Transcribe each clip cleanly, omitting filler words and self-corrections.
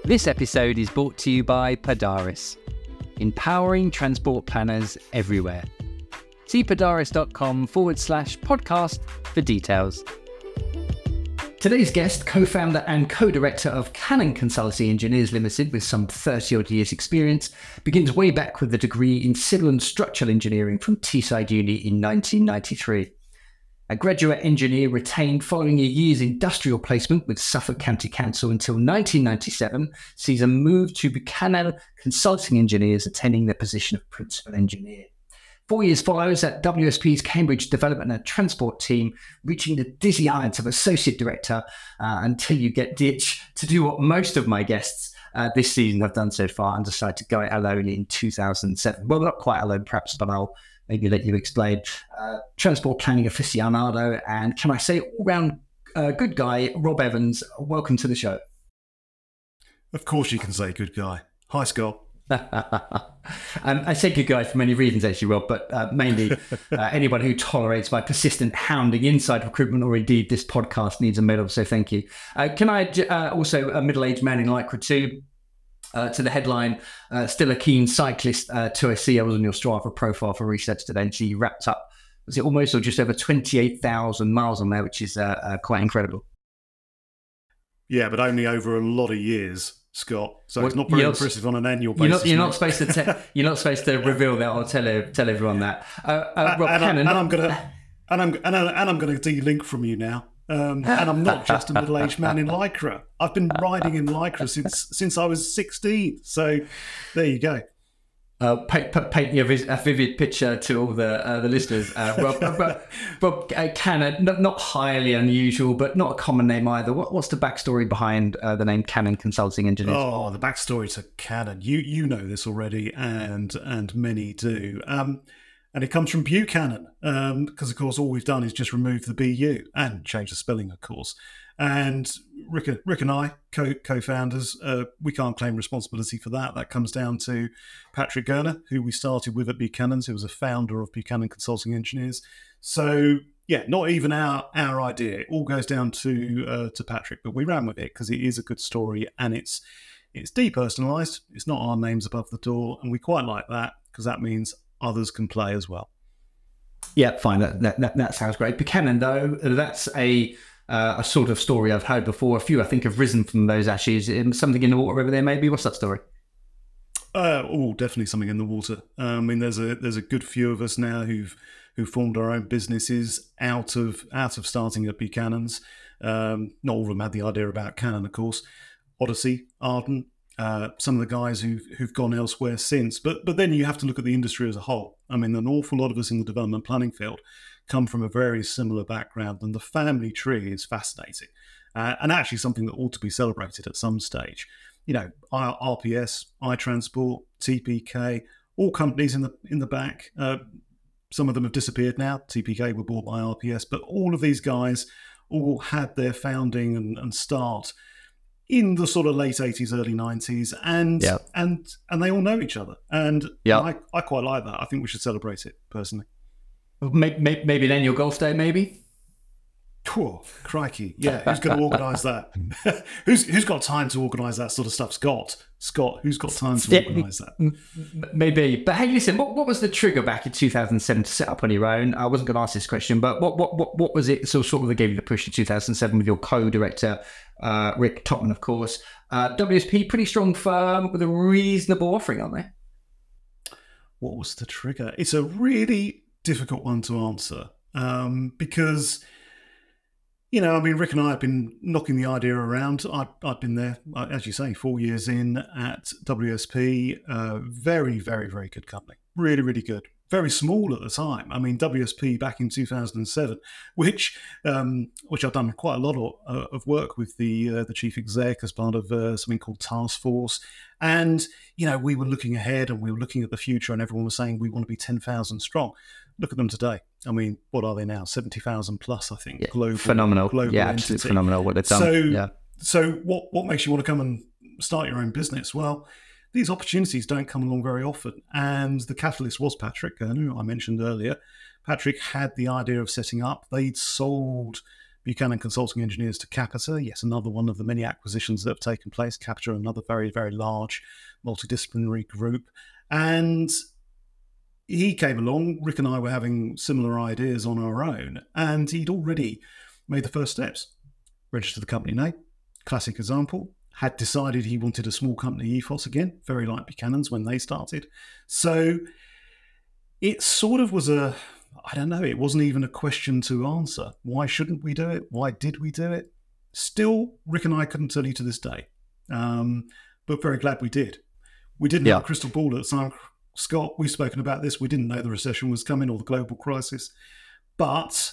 This episode is brought to you by Padaris, empowering transport planners everywhere. See padaris.com/podcast for details. Today's guest, co-founder and co-director of Buchanan Consultancy Engineers Limited with some 30-odd years experience, begins way back with a degree in civil and structural engineering from Teesside Uni in 1993. A graduate engineer retained following a year's industrial placement with Suffolk County Council until 1997, sees a move to Buchanan Consulting Engineers, attaining the position of principal engineer. 4 years follows at WSP's Cambridge Development and Transport team, reaching the dizzy heights of associate director until you get ditched to do what most of my guests this season have done so far and decide to go it alone in 2007. Well, not quite alone perhaps, but I'll maybe let you explain. Transport planning aficionado, and can I say all-round good guy, Rob Evans. Welcome to the show. Of course you can say good guy. Hi, Scott. I say good guy for many reasons, actually, Rob, but mainly anyone who tolerates my persistent hounding inside recruitment, or indeed this podcast, needs a medal, so thank you. Can I also a middle-aged man in Lycra too? To the headline, still a keen cyclist. To I see I was on your Strava profile for research today, and she wrapped up, was it almost or just over 28,000 miles on there, which is quite incredible. Yeah, but only over a lot of years, Scott. So it's not very impressive on an annual basis. You're not supposed to. You're not supposed to reveal that or tell everyone that. Rob Cannon, I'm gonna de-link from you now. And I'm not just a middle-aged man in Lycra. I've been riding in Lycra since I was 16. So there you go. Paint a vivid picture to all the listeners. Rob Cannon, not highly unusual, but not a common name either. What's the backstory behind the name Buchanan Consulting Engineers? Oh, the backstory to Buchanan. You know this already, and many do. And it comes from Buchanan, because, of course, all we've done is just remove the BU and change the spelling, of course. And Rick and I, co-founders, we can't claim responsibility for that. That comes down to Patrick Gurner, who we started with at Buchanans, who was a founder of Buchanan Consulting Engineers. So, yeah, not even our idea. It all goes down to Patrick, but we ran with it because it is a good story and it's depersonalised. It's not our names above the door, and we quite like that because that means others can play as well. Yeah, fine. That sounds great. Buchanan, though, that's a sort of story I've heard before. A few, I think, have risen from those ashes. Something in the water over there, maybe. What's that story? Definitely something in the water. I mean, there's a good few of us now who've formed our own businesses out of starting at Buchanans. Not all of them had the idea about Canon, of course. Odyssey, Arden. Some of the guys who've gone elsewhere since. But then you have to look at the industry as a whole. I mean, an awful lot of us in the development planning field come from a very similar background, and the family tree is fascinating and actually something that ought to be celebrated at some stage. You know, RPS, iTransport, TPK, all companies in the back. Some of them have disappeared now. TPK were bought by RPS, but all of these guys all had their founding and start in the sort of late 80s, early 90s, and they all know each other. And I quite like that. I think we should celebrate it, personally. Maybe then your golf day, maybe? Oh, crikey. Yeah, who's going to organise that? Who's got time to organise that sort of stuff? Scott, who's got time to organise that? Maybe. But hey, listen, what was the trigger back in 2007 to set up on your own? I wasn't going to ask this question, but what was it sort of that gave you the push in 2007 with your co-director, Rick Topman, of course? WSP, pretty strong firm with a reasonable offering, aren't they? What was the trigger? It's a really difficult one to answer because, you know, I mean, Rick and I have been knocking the idea around. I've been there, as you say, 4 years in at WSP. Very, very, very good company. Really, really good. Very small at the time. I mean, WSP back in 2007, which I've done quite a lot of work with the chief exec as part of something called Task Force. And, you know, we were looking ahead and we were looking at the future, and everyone was saying we want to be 10,000 strong. Look at them today. I mean, what are they now? 70,000 plus, I think. Yeah, global, phenomenal. Global yeah, entity. absolutely phenomenal what they've done. So what makes you want to come and start your own business? Well, these opportunities don't come along very often. And the catalyst was Patrick, who I mentioned earlier. Patrick had the idea of setting up. They'd sold Buchanan Consulting Engineers to Capita, yes, another one of the many acquisitions that have taken place. Capita, another very, very large multidisciplinary group. And he came along, Rick and I were having similar ideas on our own, and he'd already made the first steps. Registered the company name, classic example. Had decided he wanted a small company ethos again, very like Buchanan's when they started. So it sort of was I don't know, it wasn't even a question to answer. Why shouldn't we do it? Why did we do it? Still, Rick and I couldn't tell you to this day, but very glad we did. We didn't have a crystal ball at the time. Scott, we've spoken about this. We didn't know the recession was coming or the global crisis, but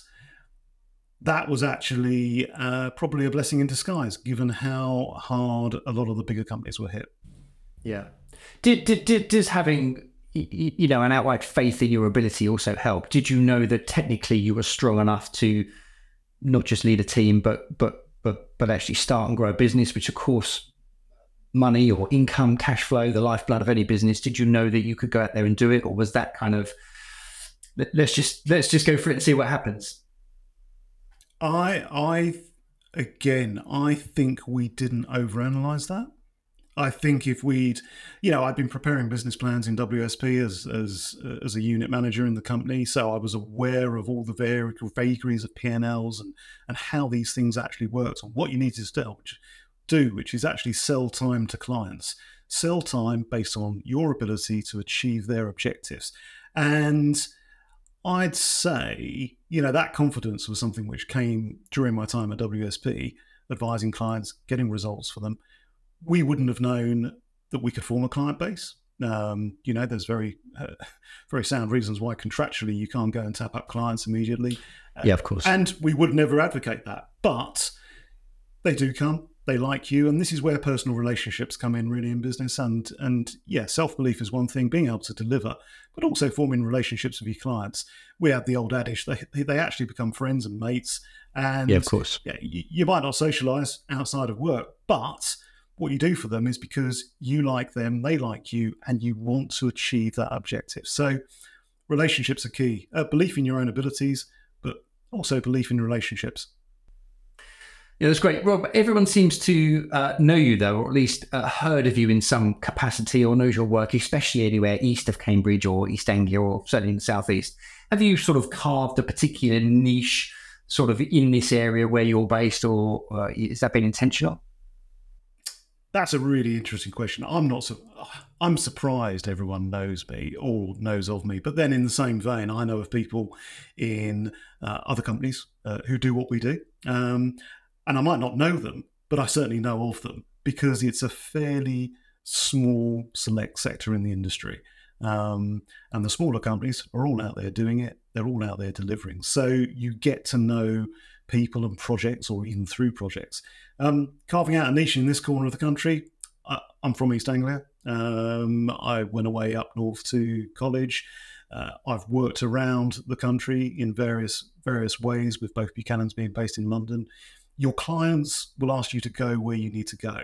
that was actually probably a blessing in disguise, given how hard a lot of the bigger companies were hit. Yeah. Does having an outright faith in your ability also help? Did you know that technically you were strong enough to not just lead a team, but actually start and grow a business, which of course, money or income, cash flow, the lifeblood of any business? Did you know that you could go out there and do it, or was that kind of let's just go for it and see what happens? I think we didn't overanalyze that. I think if we'd, I'd been preparing business plans in WSP as a unit manager in the company, so I was aware of all the vagaries of P&Ls and how these things actually worked and what you need to do, which is actually sell time to clients. Sell time based on your ability to achieve their objectives. And I'd say, that confidence was something which came during my time at WSP, advising clients, getting results for them. We wouldn't have known that we could form a client base. There's very, very sound reasons why contractually you can't go and tap up clients immediately. Yeah, of course. And we would never advocate that. But they do come. They like you. And this is where personal relationships come in really in business. And yeah, self-belief is one thing, being able to deliver, but also forming relationships with your clients. We have the old adage, they actually become friends and mates. And yeah, of course. Yeah, you might not socialize outside of work, but what you do for them is because you like them, they like you, and you want to achieve that objective. So relationships are key. Belief in your own abilities, but also belief in relationships. Yeah, that's great. Rob, everyone seems to know you, though, or at least heard of you in some capacity, or knows your work, especially anywhere east of Cambridge or East Anglia, or certainly in the southeast. Have you sort of carved a particular niche sort of in this area where you're based, or has that been intentional? That's a really interesting question. I'm surprised everyone knows me or knows of me. But then in the same vein, I know of people in other companies who do what we do. And I might not know them, but I certainly know of them because it's a fairly small, select sector in the industry. And the smaller companies are all out there doing it. They're all out there delivering. So you get to know people and projects, or even through projects. Carving out a niche in this corner of the country, I'm from East Anglia. I went away up north to college. I've worked around the country in various ways, with both Buchanan's being based in London. Your clients will ask you to go where you need to go,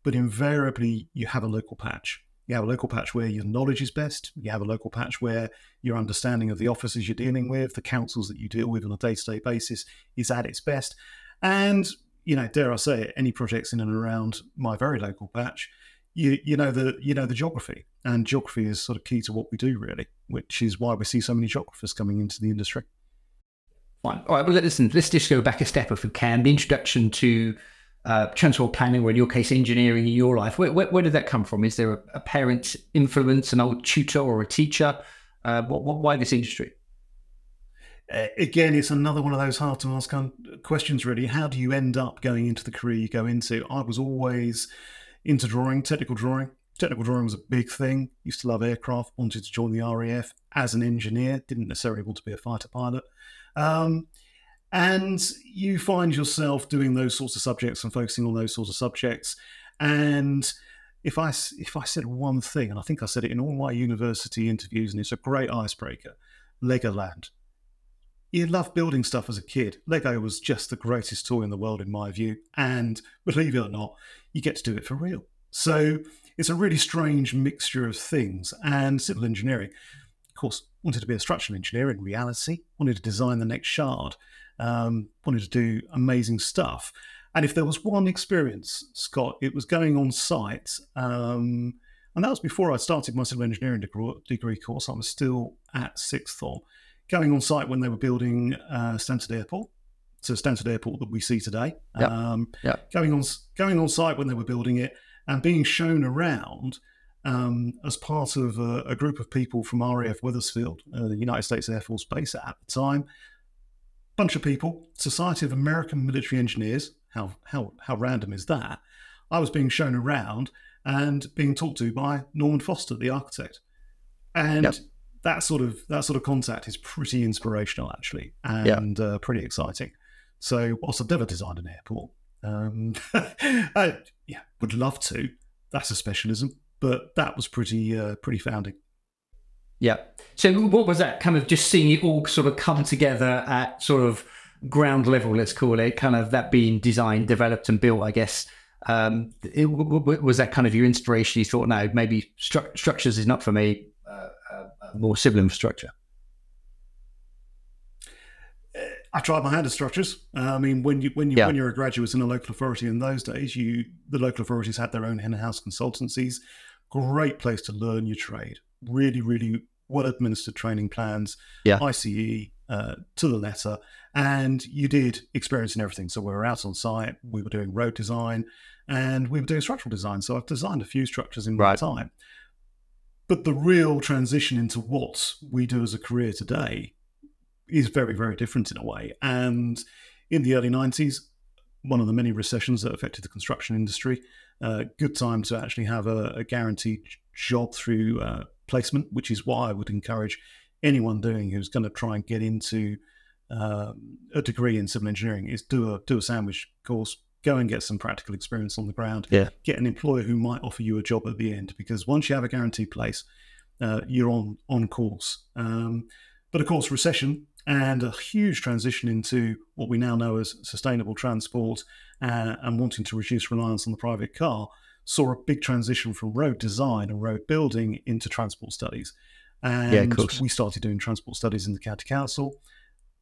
but invariably you have a local patch. You have a local patch where your knowledge is best. You have a local patch where your understanding of the offices you're dealing with, the councils that you deal with on a day-to-day basis, is at its best. And, dare I say it, any projects in and around my very local patch, you know the geography. And geography is sort of key to what we do, really, which is why we see so many geographers coming into the industry. Fine. All right, well, listen, let's just go back a step if we can. The introduction to transport planning, or in your case, engineering in your life, where did that come from? Is there a parent influence, an old tutor or a teacher? Why this industry? Again, it's another one of those hard to ask questions, really. How do you end up going into the career you go into? I was always into drawing, technical drawing. Technical drawing was a big thing. Used to love aircraft, wanted to join the RAF as an engineer, didn't necessarily want to be a fighter pilot. And you find yourself doing those sorts of subjects and focusing on those sorts of subjects. And if I said one thing, and I think I said it in all my university interviews, and it's a great icebreaker, Legoland. You loved building stuff as a kid. Lego was just the greatest toy in the world, in my view. And believe it or not, you get to do it for real. So it's a really strange mixture of things. And civil engineering, course, wanted to be a structural engineer in reality, wanted to design the next shard, wanted to do amazing stuff. And if there was one experience, Scott, it was going on site. And that was before I started my civil engineering degree course. I was still at sixth form. Going on site when they were building Stansted Airport. So Stansted Airport that we see today. Going on site when they were building it and being shown around as part of a group of people from RAF Wethersfield, the United States Air Force Base at the time. Bunch of people, Society of American Military Engineers. How random is that? I was being shown around and being talked to by Norman Foster, the architect, and that sort of contact is pretty inspirational, actually, and pretty exciting. So, whilst I've never designed an airport, I would love to. That's a specialism, but that was pretty founding. Yeah. So, what was that kind of just seeing it all sort of come together at sort of ground level, let's call it, kind of that being designed, developed and built, I guess. Was that kind of your inspiration? You thought, no, maybe structures is not for me, more civil infrastructure? I tried my hand at structures. I mean, when you're a graduate in a local authority in those days, the local authorities had their own in-house consultancies. Great place to learn your trade. Really, really well-administered training plans, ICE to the letter, and you did experience in everything. So we were out on site, we were doing road design, and we were doing structural design. So I've designed a few structures in my time. But the real transition into what we do as a career today is very, very different in a way. And in the early 90s, one of the many recessions that affected the construction industry, good time to actually have a guaranteed job through placement, which is why I would encourage anyone who's going to try and get into a degree in civil engineering is do a sandwich course, go and get some practical experience on the ground, get an employer who might offer you a job at the end, because once you have a guaranteed place, you're on course. But of course, recession and a huge transition into what we now know as sustainable transport and wanting to reduce reliance on the private car saw a big transition from road design and road building into transport studies. And we started doing transport studies in the county council,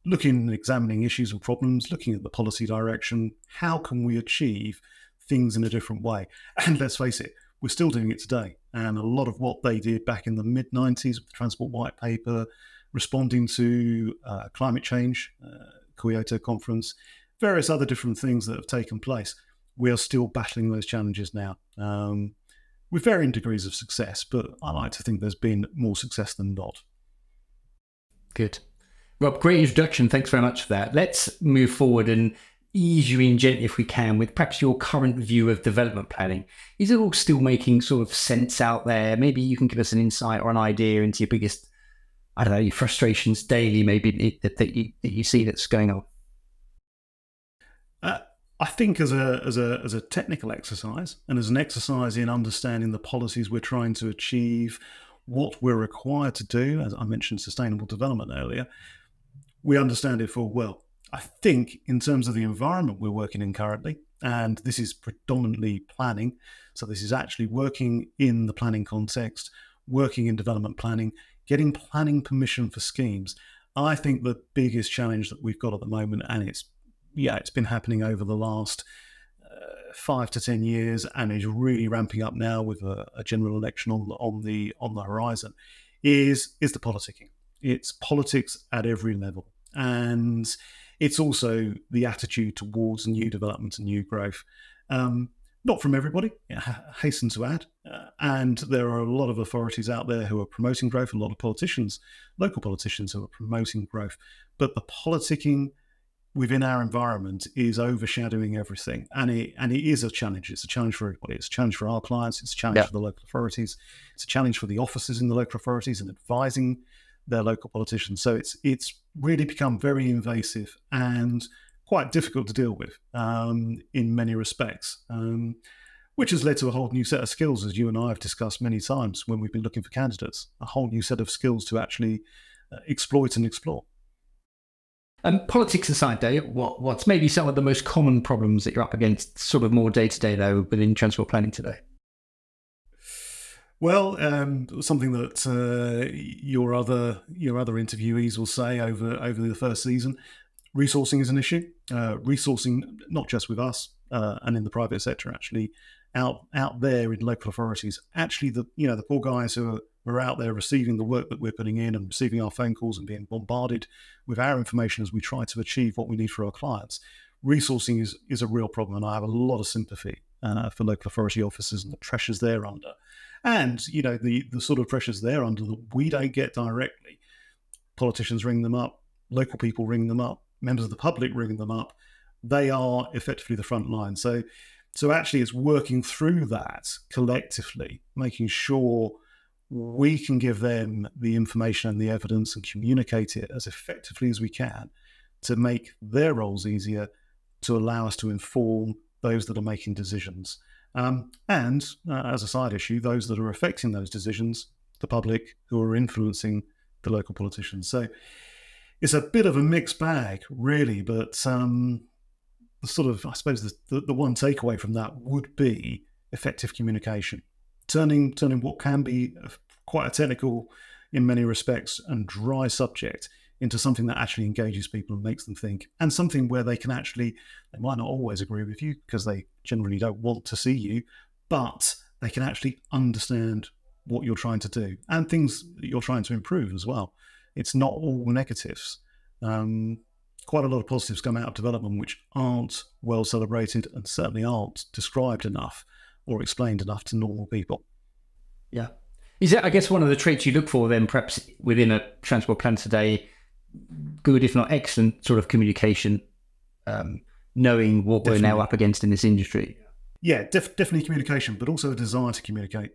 looking and examining issues and problems, looking at the policy direction. How can we achieve things in a different way? And let's face it, we're still doing it today. And a lot of what they did back in the mid-90s with the Transport White Paper, responding to climate change, Kyoto Conference, various other different things that have taken place, we are still battling those challenges now. With varying degrees of success, but I like to think there's been more success than not. Good. Rob, great introduction. Thanks very much for that. Let's move forward and ease you in gently, if we can, with perhaps your current view of development planning. Is it all still making sort of sense out there? Maybe you can give us an insight or an idea into your biggest, I don't know, your frustrations daily, maybe that you see that's going on. I think as a technical exercise and as an exercise in understanding the policies we're trying to achieve, what we're required to do, as I mentioned sustainable development earlier, we understand it full well. I think in terms of the environment we're working in currently, and this is predominantly planning, so this is actually working in the planning context, working in development planning, getting planning permission for schemes. I think the biggest challenge that we've got at the moment, and it's been happening over the last 5 to 10 years, and is really ramping up now with a general election on the horizon, is the politicking. It's politics at every level, and it's also the attitude towards new development and new growth. Not from everybody, hasten to add, and there are a lot of authorities out there who are promoting growth, a lot of politicians, local politicians who are promoting growth, but the politicking within our environment is overshadowing everything, and it is a challenge. It's a challenge for everybody. It's a challenge for our clients. It's a challenge for the local authorities. It's a challenge for the officers in the local authorities and advising their local politicians. So it's really become very invasive and quite difficult to deal with in many respects, which has led to a whole new set of skills, as you and I have discussed many times when we've been looking for candidates, a whole new set of skills to actually exploit and explore. Politics aside, though, what's maybe some of the most common problems that you're up against, sort of more day-to-day, though, within transport planning today? Well, something that your other interviewees will say over the first season, resourcing is an issue. Resourcing, not just with us and in the private sector, actually out there in local authorities. Actually, the poor guys who are out there receiving the work that we're putting in and receiving our phone calls and being bombarded with our information as we try to achieve what we need for our clients. Resourcing is a real problem, and I have a lot of sympathy for local authority officers and the pressures they're under. And, the sort of pressures they're under that we don't get directly. Politicians ring them up, local people ring them up, members of the public ring them up. They are effectively the front line. So actually it's working through that collectively, making sure we can give them the information and the evidence and communicate it as effectively as we can to make their roles easier, to allow us to inform those that are making decisions. And as a side issue, those that are affecting those decisions, the public who are influencing the local politicians. So it's a bit of a mixed bag, really. But the one takeaway from that would be effective communication, turning what can be quite a technical, in many respects, and dry subject into something that actually engages people and makes them think, and something where they might not always agree with you because they generally don't want to see you, but they can actually understand what you're trying to do and things that you're trying to improve as well. It's not all negatives. Quite a lot of positives come out of development which aren't well celebrated and certainly aren't described enough or explained enough to normal people. Yeah. Is that, I guess, one of the traits you look for then, perhaps within a transport plan today? Good, if not excellent, sort of communication, knowing what we're now up against in this industry. Yeah, definitely communication, but also a desire to communicate.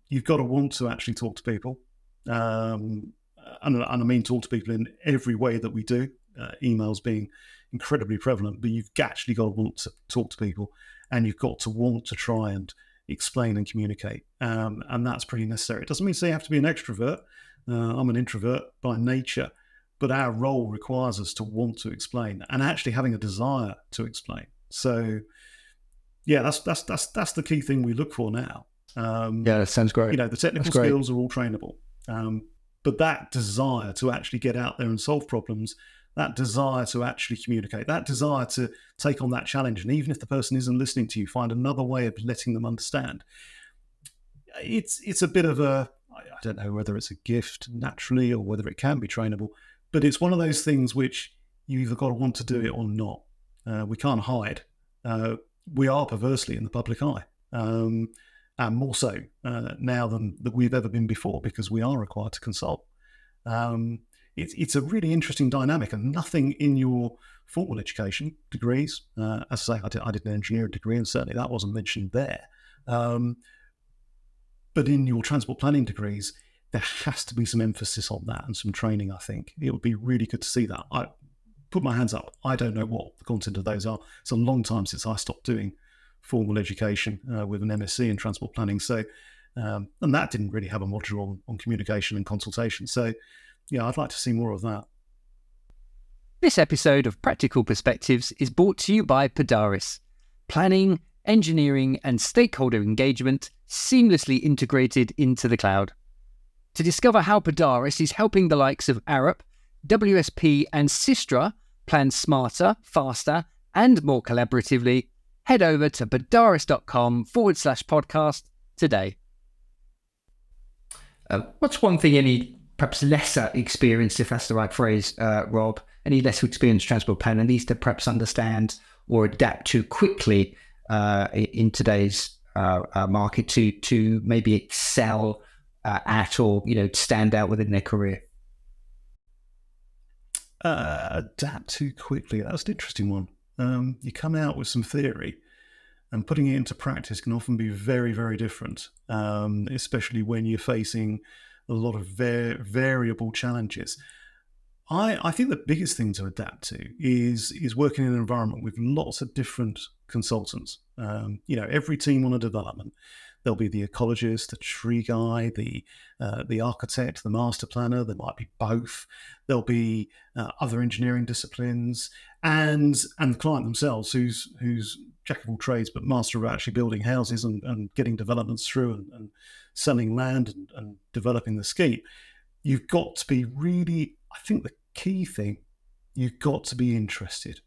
You've got to want to actually talk to people. And I mean talk to people in every way that we do, emails being incredibly prevalent, but you've actually got to want to talk to people, and you've got to want to try and explain and communicate. And that's pretty necessary. It doesn't mean you have to be an extrovert. I'm an introvert by nature. But our role requires us to want to explain and actually having a desire to explain. So, yeah, that's the key thing we look for now. Yeah, that sounds great. The technical skills are all trainable, but that desire to actually get out there and solve problems, that desire to actually communicate, that desire to take on that challenge, and even if the person isn't listening to you, find another way of letting them understand. It's a bit of I don't know whether it's a gift naturally or whether it can be trainable. But it's one of those things which you either got to want to do it or not. We can't hide. We are perversely in the public eye, and more so now than we've ever been before, because we are required to consult. It's a really interesting dynamic, and nothing in your formal education degrees, as I say, I did an engineering degree, and certainly that wasn't mentioned there. But in your transport planning degrees, there has to be some emphasis on that and some training, I think. It would be really good to see that. I put my hands up. I don't know what the content of those are. It's a long time since I stopped doing formal education with an MSc in transport planning. So, and that didn't really have a module on communication and consultation. So, yeah, I'd like to see more of that. This episode of Practical Perspectives is brought to you by Padaris. Planning, engineering, and stakeholder engagement seamlessly integrated into the cloud. To discover how Padaris is helping the likes of Arup, WSP and Sistra plan smarter, faster and more collaboratively, head over to padaris.com/podcast today. What's one thing any perhaps lesser experienced, if that's the right phrase, Rob, any less experienced transport planner needs to perhaps understand or adapt to quickly in today's market to maybe excel at or stand out within their career? Adapt too quickly. That's an interesting one. You come out with some theory, and putting it into practice can often be very, very different, especially when you're facing a lot of variable challenges. I think the biggest thing to adapt to is working in an environment with lots of different consultants. Every team on a development, there'll be the ecologist, the tree guy, the architect, the master planner. There might be both. There'll be other engineering disciplines, and the client themselves, who's jack of all trades, but master of actually building houses and getting developments through and selling land and developing the scheme. You've got to be really, I think the key thing, you've got to be interested.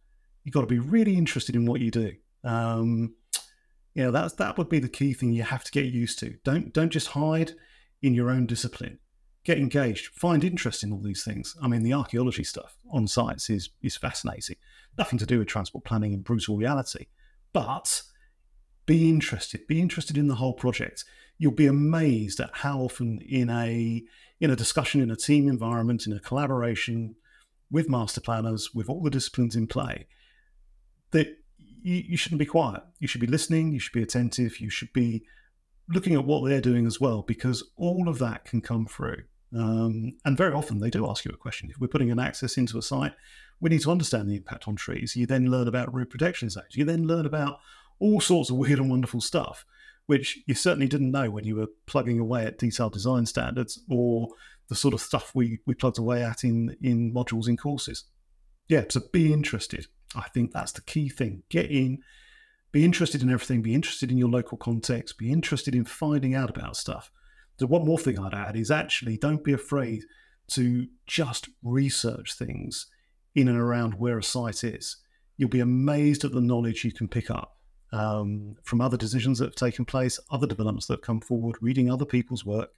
You've got to be really interested in what you do. That would be the key thing you have to get used to. Don't just hide in your own discipline. Get engaged. Find interest in all these things. I mean, the archaeology stuff on sites is fascinating. Nothing to do with transport planning in brutal reality, but be interested. Be interested in the whole project. You'll be amazed at how often in a discussion, in a team environment, in a collaboration with master planners, with all the disciplines in play, that you shouldn't be quiet. You should be listening. You should be attentive. You should be looking at what they're doing as well, because all of that can come through. And very often they do ask you a question. If we're putting an access into a site, we need to understand the impact on trees. You then learn about root protection zones. You then learn about all sorts of weird and wonderful stuff, which you certainly didn't know when you were plugging away at detailed design standards or the sort of stuff we plugged away at in modules in courses. Yeah, so be interested. I think that's the key thing. Get in, be interested in everything, be interested in your local context, be interested in finding out about stuff. So one more thing I'd add is actually don't be afraid to just research things in and around where a site is. You'll be amazed at the knowledge you can pick up from other decisions that have taken place, other developments that have come forward, reading other people's work.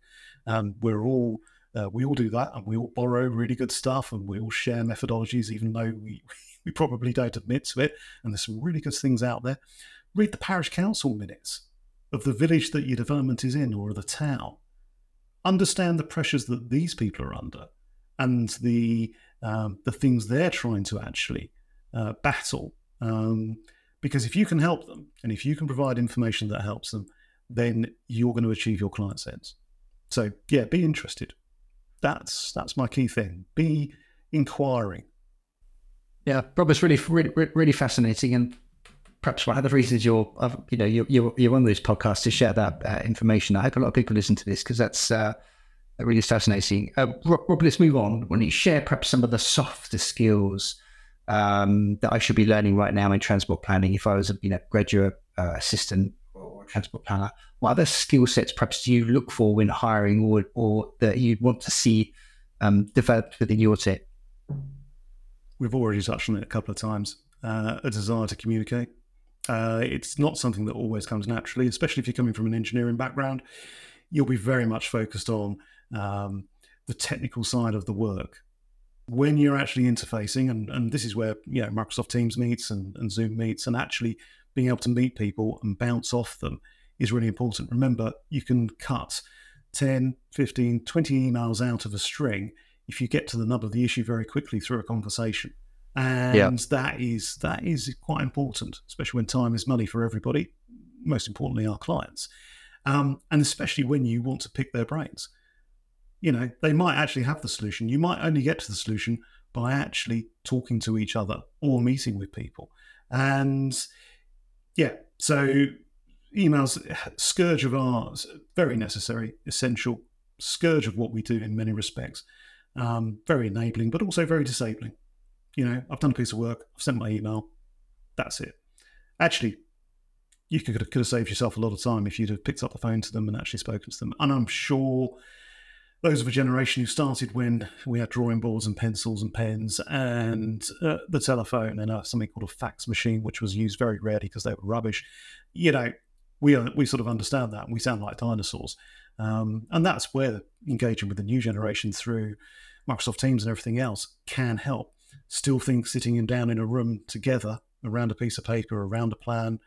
We all do that, and we all borrow really good stuff, and we all share methodologies, even though we probably don't admit to it. And there's some really good things out there. Read the parish council minutes of the village that your development is in or the town. Understand the pressures that these people are under and the things they're trying to actually battle. Because if you can help them and if you can provide information that helps them, then you're going to achieve your client's ends. So yeah, be interested. That's my key thing. Be inquiring. Yeah, Rob, it's really fascinating, and perhaps one of the reasons you're on this podcast to share that information. I hope a lot of people listen to this because that's really fascinating. Rob, let's move on. When you share perhaps some of the softer skills that I should be learning right now in transport planning, if I was a graduate assistant or transport planner, what other skill sets perhaps do you look for when hiring or that you'd want to see developed within your team? We've already touched on it a couple of times. A desire to communicate. It's not something that always comes naturally, especially if you're coming from an engineering background. You'll be very much focused on the technical side of the work. When you're actually interfacing, and this is where Microsoft Teams meets and Zoom meets, and actually being able to meet people and bounce off them is really important. Remember, you can cut 10, 15, 20 emails out of a string if you get to the nub of the issue very quickly through a conversation. And that is quite important, especially when time is money for everybody, most importantly our clients. And especially when you want to pick their brains. They might actually have the solution. You might only get to the solution by actually talking to each other or meeting with people. And yeah, so emails, scourge of ours, very necessary, essential, scourge of what we do in many respects. Very enabling, but also very disabling. I've done a piece of work, I've sent my email, that's it. Actually, you could have saved yourself a lot of time if you'd have picked up the phone to them and actually spoken to them. And I'm sure those of a generation who started when we had drawing boards and pencils and pens and the telephone and something called a fax machine, which was used very rarely because they were rubbish, we sort of understand that, and we sound like dinosaurs. And that's where engaging with the new generation through Microsoft Teams and everything else can help. Still think sitting down in a room together around a piece of paper, around a plan,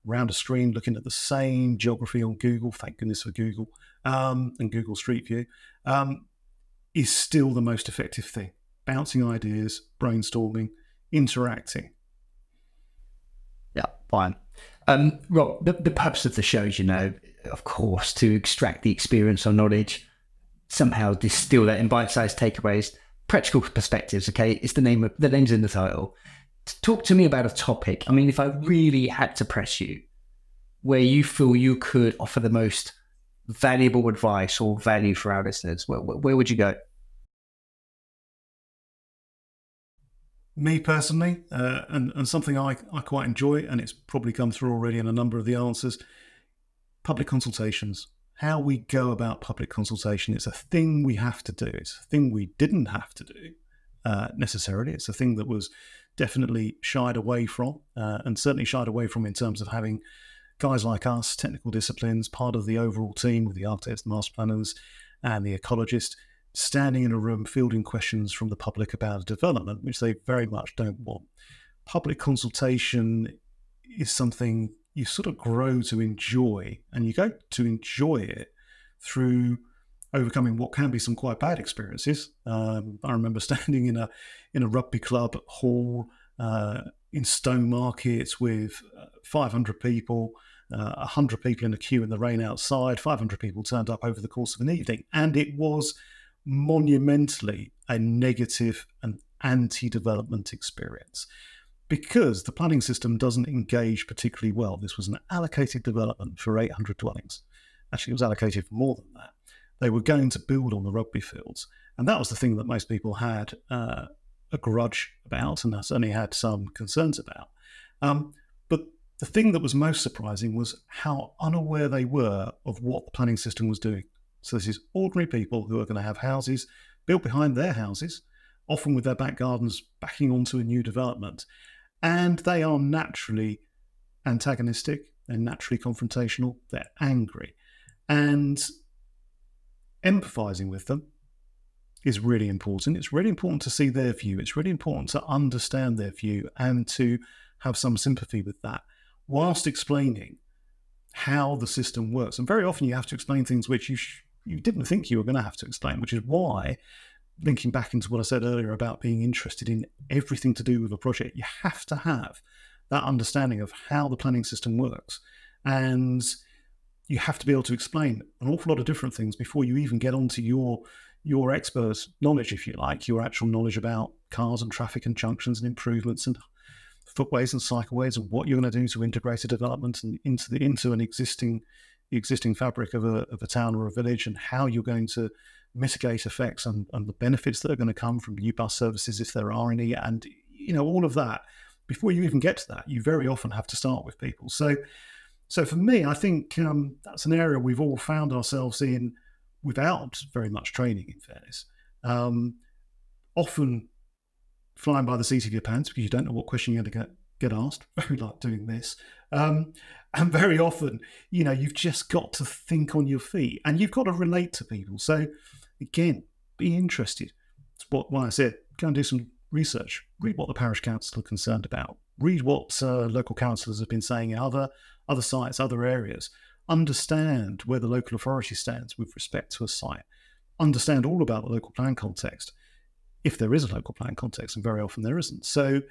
around a screen, looking at the same geography on Google, thank goodness for Google, and Google Street View, is still the most effective thing. Bouncing ideas, brainstorming, interacting. Yeah, fine. Rob, the purpose of the show is, of course, to extract the experience or knowledge, somehow distill that in bite-sized takeaways, practical perspectives. Okay, it's the name's in the title. Talk to me about a topic. I mean, if I really had to press you, where you feel you could offer the most valuable advice or value for our listeners, where would you go? Me personally, and something I quite enjoy, and it's probably come through already in a number of the answers, public consultations. How we go about public consultation, it's a thing we have to do. It's a thing we didn't have to do necessarily. It's a thing that was definitely shied away from, and certainly shied away from in terms of having guys like us, technical disciplines, part of the overall team with the architects, the master planners, and the ecologist, standing in a room fielding questions from the public about a development, which they very much don't want. Public consultation is something you sort of grow to enjoy, and you go to enjoy it through overcoming what can be some quite bad experiences. I remember standing in a rugby club hall in Stowmarket with 500 people, 100 people in a queue in the rain outside, 500 people turned up over the course of an evening, and it was monumentally a negative and anti-development experience because the planning system doesn't engage particularly well. This was an allocated development for 800 dwellings. Actually, it was allocated for more than that. They were going to build on the rugby fields, and that was the thing that most people had a grudge about, and I certainly had some concerns about. But the thing that was most surprising was how unaware they were of what the planning system was doing. So this is ordinary people who are going to have houses built behind their houses, often with their back gardens backing onto a new development. And they are naturally antagonistic, they're naturally confrontational, they're angry. And empathizing with them is really important. It's really important to see their view. It's really important to understand their view and to have some sympathy with that, whilst explaining how the system works. And very often you have to explain things which you didn't think you were going to have to explain, which is why, linking back into what I said earlier about being interested in everything to do with a project, you have to have that understanding of how the planning system works. And you have to be able to explain an awful lot of different things before you even get onto your expert knowledge, if you like, your actual knowledge about cars and traffic and junctions and improvements and footways and cycleways and what you're going to do to integrate a development and into an existing fabric of a town or a village, and how you're going to mitigate effects and the benefits that are going to come from new bus services if there are any, and all of that. Before you even get to that, you very often have to start with people. So for me, I think that's an area we've all found ourselves in without very much training, in fairness. Often flying by the seat of your pants because you don't know what question you're going to get asked, very like doing this. And very often, you've just got to think on your feet and you've got to relate to people. So again, be interested. It's why I said, go and do some research. Read what the parish council are concerned about. Read what local councillors have been saying in other sites, other areas. Understand where the local authority stands with respect to a site. Understand all about the local plan context, if there is a local plan context, and very often there isn't. So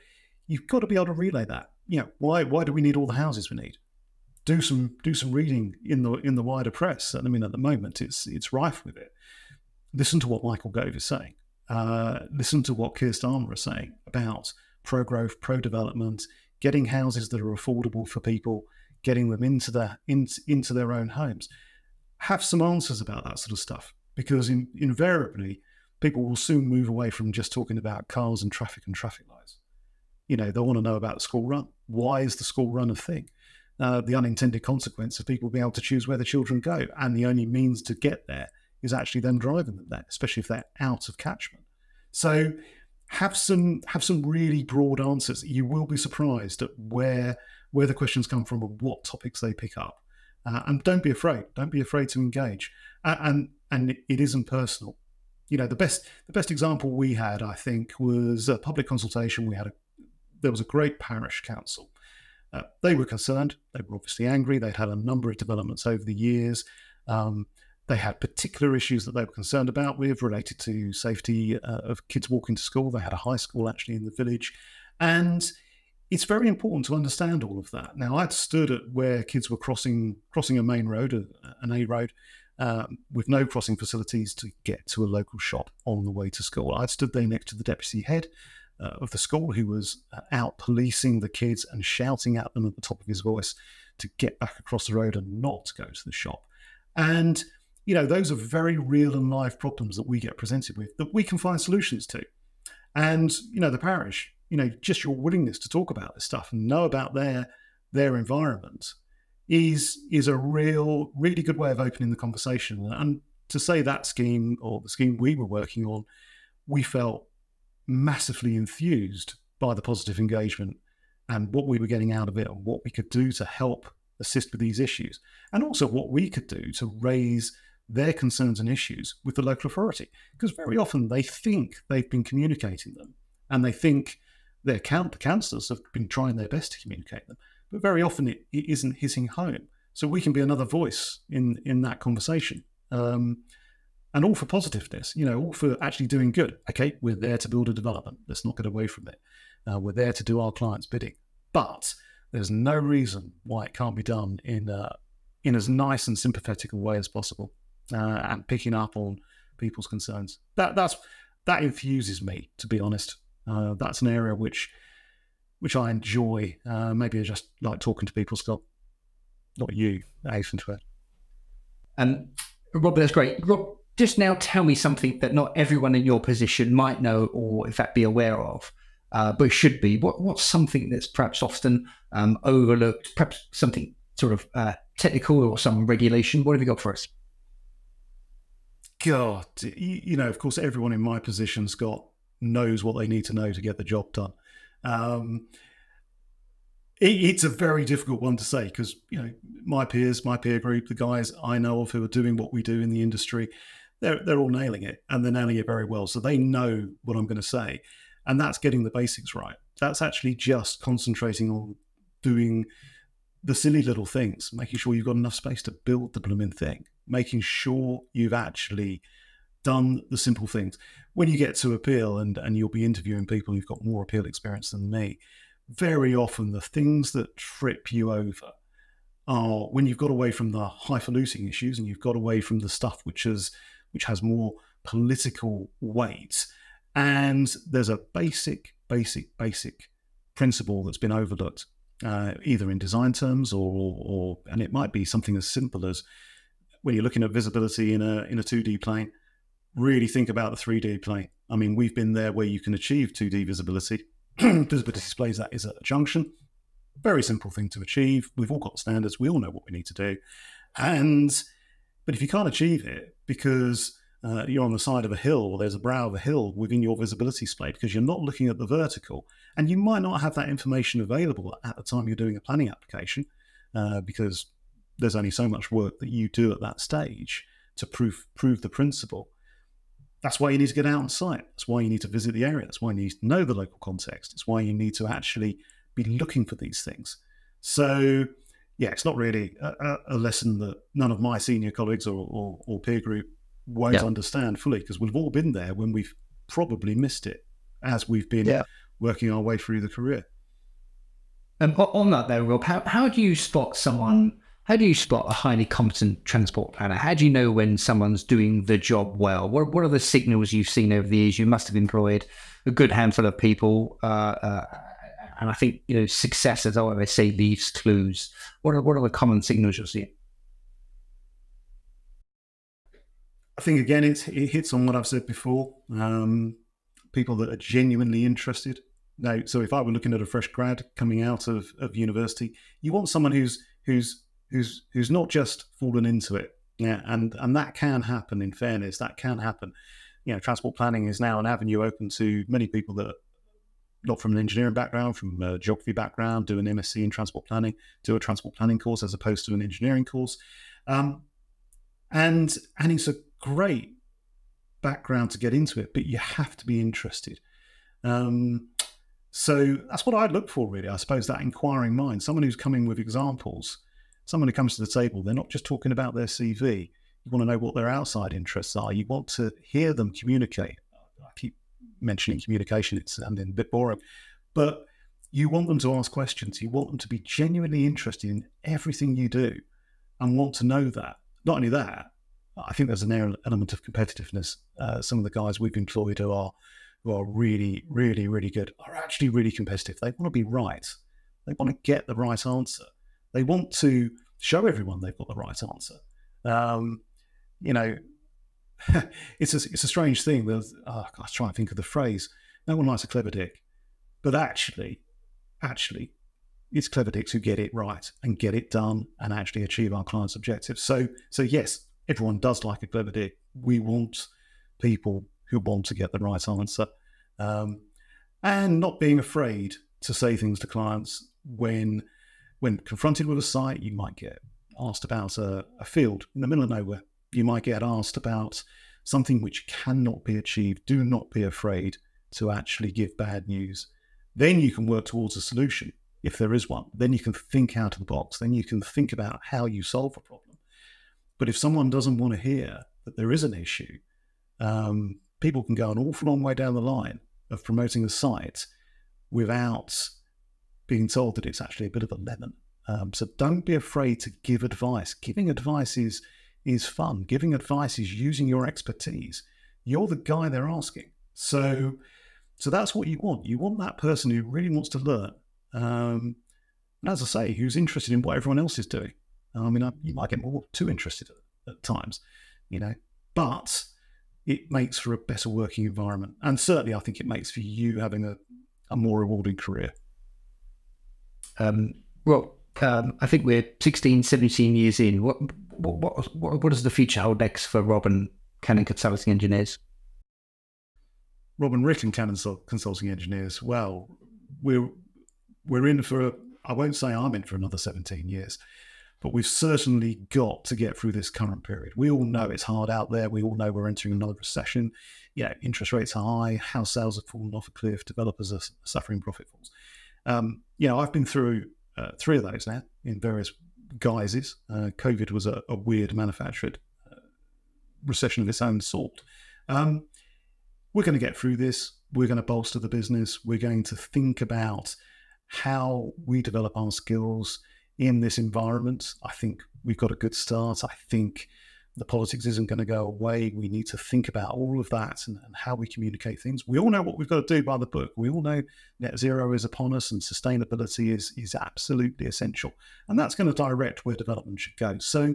you've got to be able to relay that. Why do we need all the houses we need? Do some reading in the wider press. I mean, at the moment, it's rife with it. Listen to what Michael Gove is saying. Listen to what Keir Starmer is saying about pro-growth, pro-development, getting houses that are affordable for people, getting them into their own homes. Have some answers about that sort of stuff, because invariably people will soon move away from just talking about cars and traffic lights. They want to know about the school run. Why is the school run a thing? The unintended consequence of people being able to choose where the children go, and the only means to get there is actually them driving them there, especially if they're out of catchment. So have some really broad answers. You will be surprised at where the questions come from and what topics they pick up. And don't be afraid. Don't be afraid to engage. And it isn't personal. The best example we had, I think, was a public consultation. There was a great parish council. They were concerned. They were obviously angry. They'd had a number of developments over the years. They had particular issues that they were concerned about related to safety of kids walking to school. They had a high school actually in the village. And it's very important to understand all of that. Now, I'd stood at where kids were crossing a main road, an A road, with no crossing facilities to get to a local shop on the way to school. I'd stood there next to the deputy head of the school, who was out policing the kids and shouting at them at the top of his voice to get back across the road and not to go to the shop. And those are very real and live problems that we get presented with that we can find solutions to. And the parish just your willingness to talk about this stuff and know about their environment is a really good way of opening the conversation. And to say that scheme, or the scheme we were working on, we felt massively enthused by the positive engagement and what we were getting out of it, and what we could do to help assist with these issues, and also what we could do to raise their concerns and issues with the local authority. Because very often they think they've been communicating them, and they think the councillors have been trying their best to communicate them, but very often it isn't hitting home. So we can be another voice in that conversation. And all for positiveness, all for actually doing good. Okay, we're there to build a development. Let's not get away from it. We're there to do our client's bidding. But there's no reason why it can't be done in as nice and sympathetic a way as possible, and picking up on people's concerns. That infuses me, to be honest. That's an area which I enjoy. Maybe I just like talking to people, Scott. Not you, Nathan. Rob, that's great. Rob, just now tell me something that not everyone in your position might know, or in fact be aware of, but should be. What's something that's perhaps often overlooked, perhaps something sort of technical or some regulation? What have you got for us? God, of course, everyone in my position, Scott, knows what they need to know to get the job done. It's a very difficult one to say because, my peers, my peer group, the guys I know of who are doing what we do in the industry, they're all nailing it, and they're nailing it very well. So they know what I'm going to say. And that's getting the basics right. That's actually just concentrating on doing the silly little things, making sure you've got enough space to build the blooming thing, making sure you've actually done the simple things. When you get to appeal, and you'll be interviewing people who've got more appeal experience than me, very often the things that trip you over are when you've got away from the highfalutin issues and you've got away from the stuff which has more political weight. And there's a basic principle that's been overlooked, either in design terms and it might be something as simple as when you're looking at visibility in a 2D plane, really think about the 3D plane. I mean, we've been there where you can achieve 2D visibility. Visibility displays that is at a junction. Very simple thing to achieve. We've all got standards. We all know what we need to do. But if you can't achieve it because you're on the side of a hill, or there's a brow of a hill within your visibility display, because you're not looking at the vertical, and you might not have that information available at the time you're doing a planning application, because there's only so much work that you do at that stage to prove the principle. That's why you need to get out on site. That's why you need to visit the area. That's why you need to know the local context. It's why you need to actually be looking for these things. So, yeah, it's not really a lesson that none of my senior colleagues or peer group won't understand fully, because we've all been there when we've probably missed it as we've been working our way through the career. On that though, Rob, how do you spot someone? How do you spot a highly competent transport planner? How do you know when someone's doing the job well? What are the signals you've seen over the years? You must have employed a good handful of people, and I think success, as I always say, leaves clues. What are the common signals you're seeing? I think again, it hits on what I've said before. People that are genuinely interested. Now, so if I were looking at a fresh grad coming out of university, you want someone who's not just fallen into it. Yeah, and that can happen. In fairness, that can happen. Transport planning is now an avenue open to many people that are not from an engineering background, from a geography background, do an MSc in transport planning, do a transport planning course as opposed to an engineering course, and it's a great background to get into it, but you have to be interested. So that's what I'd look for, really. I suppose that inquiring mind, someone who's coming with examples, someone who comes to the table. They're not just talking about their CV. You want to know what their outside interests are. You want to hear them communicate. I keep mentioning communication. It's sounding a bit boring, but you want them to ask questions. You want them to be genuinely interested in everything you do and want to know that. Not only that, I think there's an element of competitiveness. Some of the guys we've employed who are really, really, really good are actually really competitive. They want to be right. They want to get the right answer. They want to show everyone they've got the right answer. It's a strange thing. I was trying to think of the phrase. No one likes a clever dick. But actually, it's clever dicks who get it right and get it done and actually achieve our clients' objectives. So yes, everyone does like a clever dick. We want people who want to get the right answer, and not being afraid to say things to clients when confronted with a site. You might get asked about a field in the middle of nowhere. You might get asked about something which cannot be achieved. Do not be afraid to actually give bad news. Then you can work towards a solution, if there is one. Then you can think out of the box. Then you can think about how you solve a problem. But if someone doesn't want to hear that there is an issue, people can go an awful long way down the line of promoting a site without being told that it's actually a bit of a lemon. So don't be afraid to give advice. Giving advice is fun. Giving advice is using your expertise. You're the guy they're asking. So that's what you want. You want that person who really wants to learn. And as I say, who's interested in what everyone else is doing. I mean, you might get more too interested at times, but it makes for a better working environment. And certainly I think it makes for you having a more rewarding career. I think we're 16, 17 years in. What does the future hold next for Rob and Canon Consulting Engineers? Rob and Rick and Canon Consulting Engineers, well, we're in for, I won't say I'm in for another 17 years, but we've certainly got to get through this current period. We all know it's hard out there. We all know we're entering another recession. Interest rates are high, house sales have fallen off a cliff, developers are suffering profit falls. I've been through 3 of those now in various guises. COVID was a weird manufactured recession of its own sort. We're going to get through this. We're going to bolster the business. We're going to think about how we develop our skills in this environment. I think we've got a good start. I think the politics isn't going to go away. We need to think about all of that and how we communicate things. We all know what we've got to do by the book. We all know net zero is upon us and sustainability is absolutely essential. And that's going to direct where development should go. So,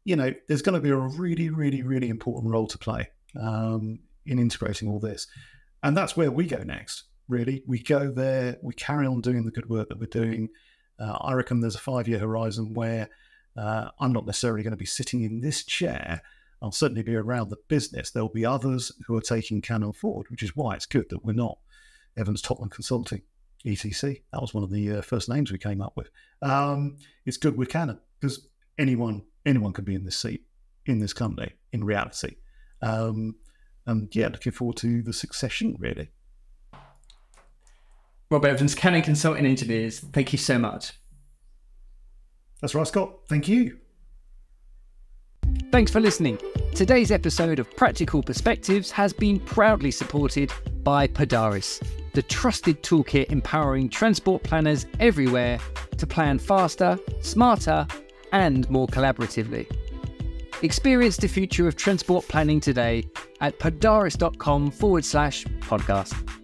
there's going to be a really, really, really important role to play in integrating all this. And that's where we go next, really. We go there, we carry on doing the good work that we're doing. I reckon there's a 5-year horizon where I'm not necessarily going to be sitting in this chair. I'll certainly be around the business. There'll be others who are taking Canon forward, which is why it's good that we're not Evans Topman Consulting, ETC. That was one of the first names we came up with. It's good with Canon because anyone can be in this seat, in this company, in reality. Looking forward to the succession, really. Rob Evans, Canon Consulting Engineers, thank you so much. That's right, Scott. Thank you. Thanks for listening. Today's episode of Practical Perspectives has been proudly supported by Padaris, the trusted toolkit empowering transport planners everywhere to plan faster, smarter, and more collaboratively. Experience the future of transport planning today at padaris.com/podcast.